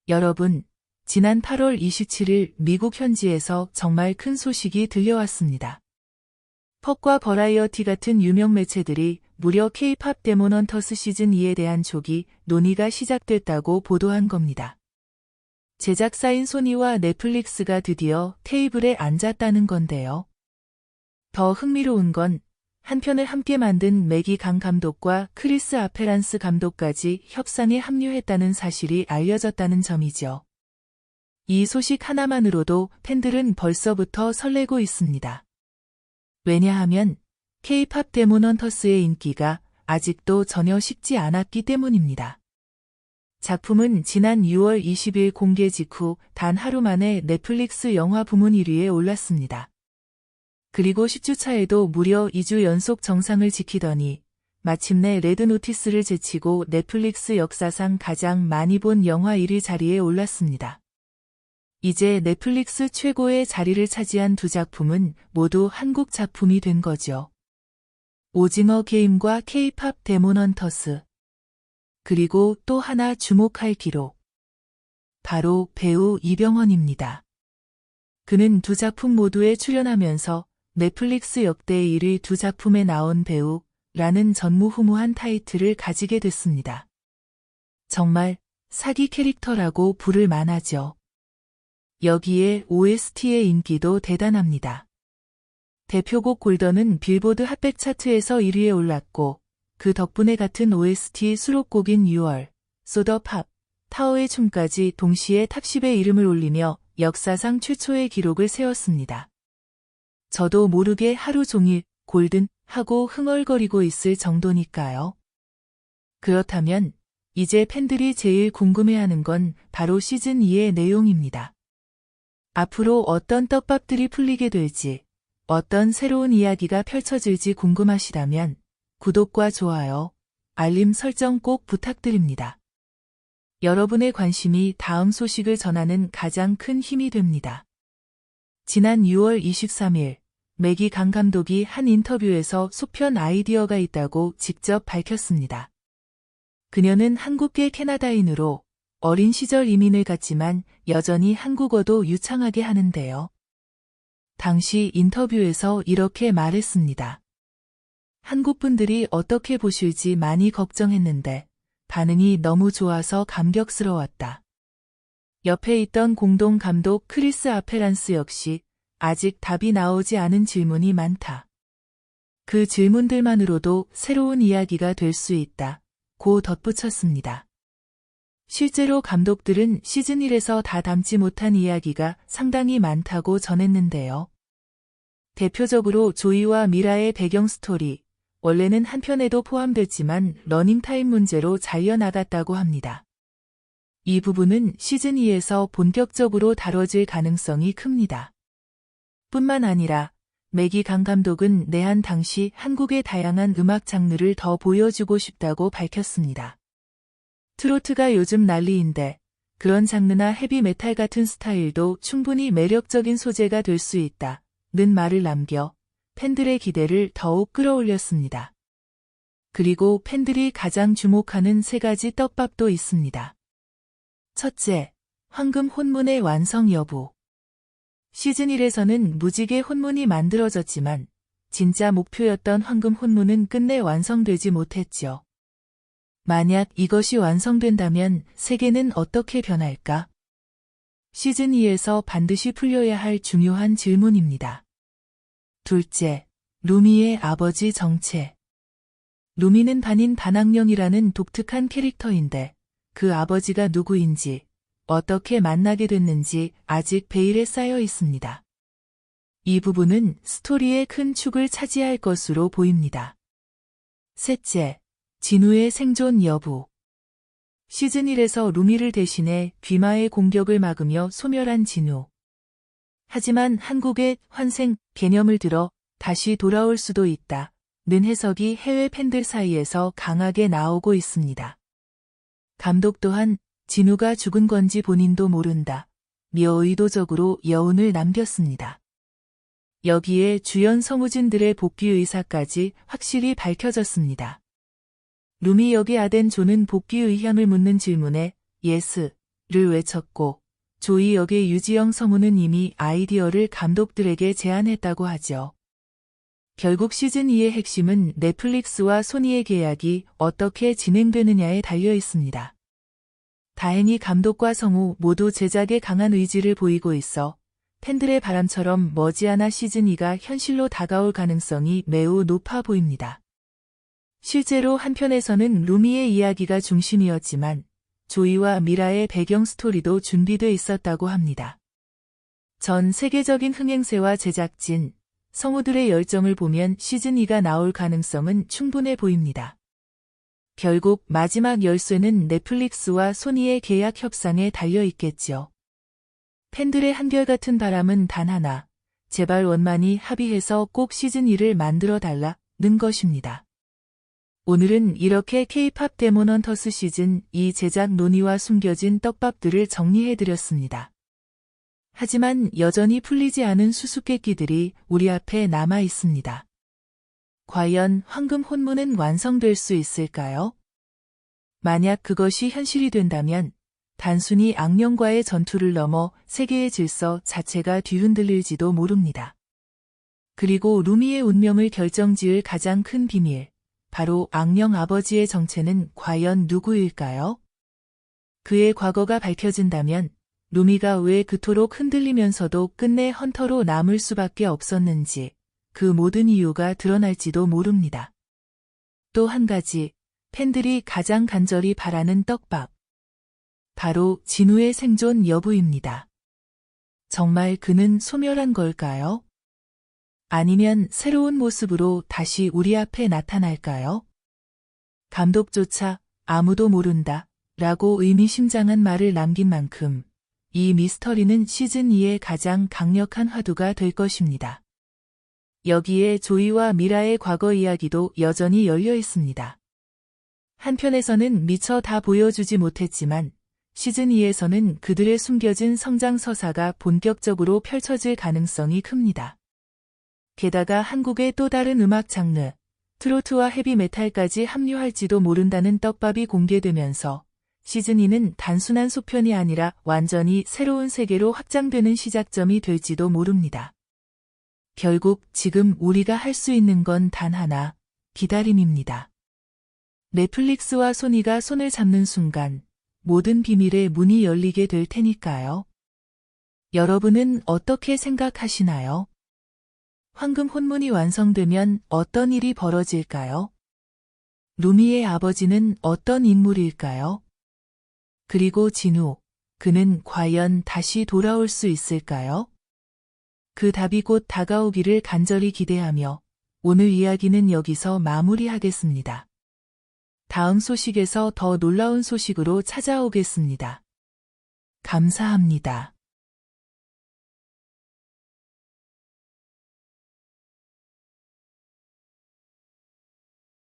여러분, 지난 8월 27일 미국 현지에서 정말 큰 소식이 들려왔습니다. 퍽과 버라이어티 같은 유명 매체들이 무려 K-팝 데몬 헌터스 시즌2에 대한 조기 논의가 시작됐다고 보도한 겁니다. 제작사인 소니와 넷플릭스가 드디어 테이블에 앉았다는 건데요. 더 흥미로운 건 한 편을 함께 만든 매기 강 감독과 크리스 아페란스 감독까지 협상에 합류했다는 사실이 알려졌다는 점이죠. 이 소식 하나만으로도 팬들은 벌써부터 설레고 있습니다. 왜냐하면 K-팝 데몬 헌터스의 인기가 아직도 전혀 식지 않았기 때문입니다. 작품은 지난 6월 20일 공개 직후 단 하루 만에 넷플릭스 영화 부문 1위에 올랐습니다. 그리고 10주차에도 무려 2주 연속 정상을 지키더니 마침내 레드노티스를 제치고 넷플릭스 역사상 가장 많이 본 영화 1위 자리에 올랐습니다. 이제 넷플릭스 최고의 자리를 차지한 두 작품은 모두 한국 작품이 된 거죠. 오징어 게임과 K-팝 데몬 헌터스. 그리고 또 하나 주목할 기록. 바로 배우 이병헌입니다. 그는 두 작품 모두에 출연하면서 넷플릭스 역대 1위 두 작품에 나온 배우라는 전무후무한 타이틀을 가지게 됐습니다. 정말 사기 캐릭터라고 부를 만하죠. 여기에 OST의 인기도 대단합니다. 대표곡 골던은 빌보드 핫백 차트에서 1위에 올랐고 그 덕분에 같은 OST 수록곡인 6월, 소더 팝, 타워의 춤까지 동시에 탑10에 이름을 올리며 역사상 최초의 기록을 세웠습니다. 저도 모르게 하루 종일 골든 하고 흥얼거리고 있을 정도니까요. 그렇다면 이제 팬들이 제일 궁금해하는 건 바로 시즌2의 내용입니다. 앞으로 어떤 떡밥들이 풀리게 될지, 어떤 새로운 이야기가 펼쳐질지 궁금하시다면 구독과 좋아요, 알림 설정 꼭 부탁드립니다. 여러분의 관심이 다음 소식을 전하는 가장 큰 힘이 됩니다. 지난 6월 23일 매기 강 감독이 한 인터뷰에서 속편 아이디어가 있다고 직접 밝혔습니다. 그녀는 한국계 캐나다인으로 어린 시절 이민을 갔지만 여전히 한국어도 유창하게 하는데요. 당시 인터뷰에서 이렇게 말했습니다. 한국 분들이 어떻게 보실지 많이 걱정했는데 반응이 너무 좋아서 감격스러웠다. 옆에 있던 공동 감독 크리스 아페란스 역시 아직 답이 나오지 않은 질문이 많다. 그 질문들만으로도 새로운 이야기가 될 수 있다. 고 덧붙였습니다. 실제로 감독들은 시즌1에서 다 담지 못한 이야기가 상당히 많다고 전했는데요. 대표적으로 조이와 미라의 배경 스토리, 원래는 한 편에도 포함됐지만 러닝타임 문제로 잘려나갔다고 합니다. 이 부분은 시즌2에서 본격적으로 다뤄질 가능성이 큽니다. 뿐만 아니라 매기 강 감독은 내한 당시 한국의 다양한 음악 장르를 더 보여주고 싶다고 밝혔습니다. 트로트가 요즘 난리인데 그런 장르나 헤비메탈 같은 스타일도 충분히 매력적인 소재가 될 수 있다는 말을 남겨 팬들의 기대를 더욱 끌어올렸습니다. 그리고 팬들이 가장 주목하는 세 가지 떡밥도 있습니다. 첫째, 황금 혼문의 완성 여부. 시즌1에서는 무지개 혼문이 만들어졌지만 진짜 목표였던 황금 혼문은 끝내 완성되지 못했죠. 만약 이것이 완성된다면 세계는 어떻게 변할까? 시즌2에서 반드시 풀려야 할 중요한 질문입니다. 둘째, 루미의 아버지 정체. 루미는 반인 반악령이라는 독특한 캐릭터인데 그 아버지가 누구인지 어떻게 만나게 됐는지 아직 베일에 쌓여 있습니다. 이 부분은 스토리의 큰 축을 차지할 것으로 보입니다. 셋째, 진우의 생존 여부. 시즌1에서 루미를 대신해 귀마의 공격을 막으며 소멸한 진우. 하지만 한국의 환생 개념을 들어 다시 돌아올 수도 있다는 해석이 해외 팬들 사이에서 강하게 나오고 있습니다. 감독 또한 진우가 죽은 건지 본인도 모른다. 며 의도적으로 여운을 남겼습니다. 여기에 주연 성우진들의 복귀 의사까지 확실히 밝혀졌습니다. 루미 역의 아덴 존은 복귀 의향을 묻는 질문에 예스를 외쳤고 조이 역의 유지영 성우는 이미 아이디어를 감독들에게 제안했다고 하죠. 결국 시즌2의 핵심은 넷플릭스와 소니의 계약이 어떻게 진행되느냐에 달려 있습니다. 다행히 감독과 성우 모두 제작에 강한 의지를 보이고 있어 팬들의 바람처럼 머지않아 시즌2가 현실로 다가올 가능성이 매우 높아 보입니다. 실제로 한편에서는 루미의 이야기가 중심이었지만 조이와 미라의 배경 스토리도 준비돼 있었다고 합니다. 전 세계적인 흥행세와 제작진, 성우들의 열정을 보면 시즌2가 나올 가능성은 충분해 보입니다. 결국 마지막 열쇠는 넷플릭스와 소니의 계약 협상에 달려 있겠죠. 팬들의 한결같은 바람은 단 하나, 제발 원만히 합의해서 꼭 시즌2를 만들어 달라는 것입니다. 오늘은 이렇게 K-팝 데몬 헌터스 시즌2 제작 논의와 숨겨진 떡밥들을 정리해드렸습니다. 하지만 여전히 풀리지 않은 수수께끼들이 우리 앞에 남아 있습니다. 과연 황금 혼문은 완성될 수 있을까요? 만약 그것이 현실이 된다면 단순히 악령과의 전투를 넘어 세계의 질서 자체가 뒤흔들릴지도 모릅니다. 그리고 루미의 운명을 결정지을 가장 큰 비밀, 바로 악령 아버지의 정체는 과연 누구일까요? 그의 과거가 밝혀진다면 루미가 왜 그토록 흔들리면서도 끝내 헌터로 남을 수밖에 없었는지 그 모든 이유가 드러날지도 모릅니다. 또 한 가지, 팬들이 가장 간절히 바라는 떡밥. 바로 진우의 생존 여부입니다. 정말 그는 소멸한 걸까요? 아니면 새로운 모습으로 다시 우리 앞에 나타날까요? 감독조차 아무도 모른다 라고 의미심장한 말을 남긴 만큼 이 미스터리는 시즌2의 가장 강력한 화두가 될 것입니다. 여기에 조이와 미라의 과거 이야기도 여전히 열려 있습니다. 한편에서는 미처 다 보여주지 못했지만 시즌2에서는 그들의 숨겨진 성장 서사가 본격적으로 펼쳐질 가능성이 큽니다. 게다가 한국의 또 다른 음악 장르, 트로트와 헤비메탈까지 합류할지도 모른다는 떡밥이 공개되면서 시즌2는 단순한 소편이 아니라 완전히 새로운 세계로 확장되는 시작점이 될지도 모릅니다. 결국 지금 우리가 할 수 있는 건 단 하나, 기다림입니다. 넷플릭스와 소니가 손을 잡는 순간 모든 비밀의 문이 열리게 될 테니까요. 여러분은 어떻게 생각하시나요? 황금 혼문이 완성되면 어떤 일이 벌어질까요? 루미의 아버지는 어떤 인물일까요? 그리고 진우, 그는 과연 다시 돌아올 수 있을까요? 그 답이 곧 다가오기를 간절히 기대하며 오늘 이야기는 여기서 마무리하겠습니다. 다음 소식에서 더 놀라운 소식으로 찾아오겠습니다. 감사합니다.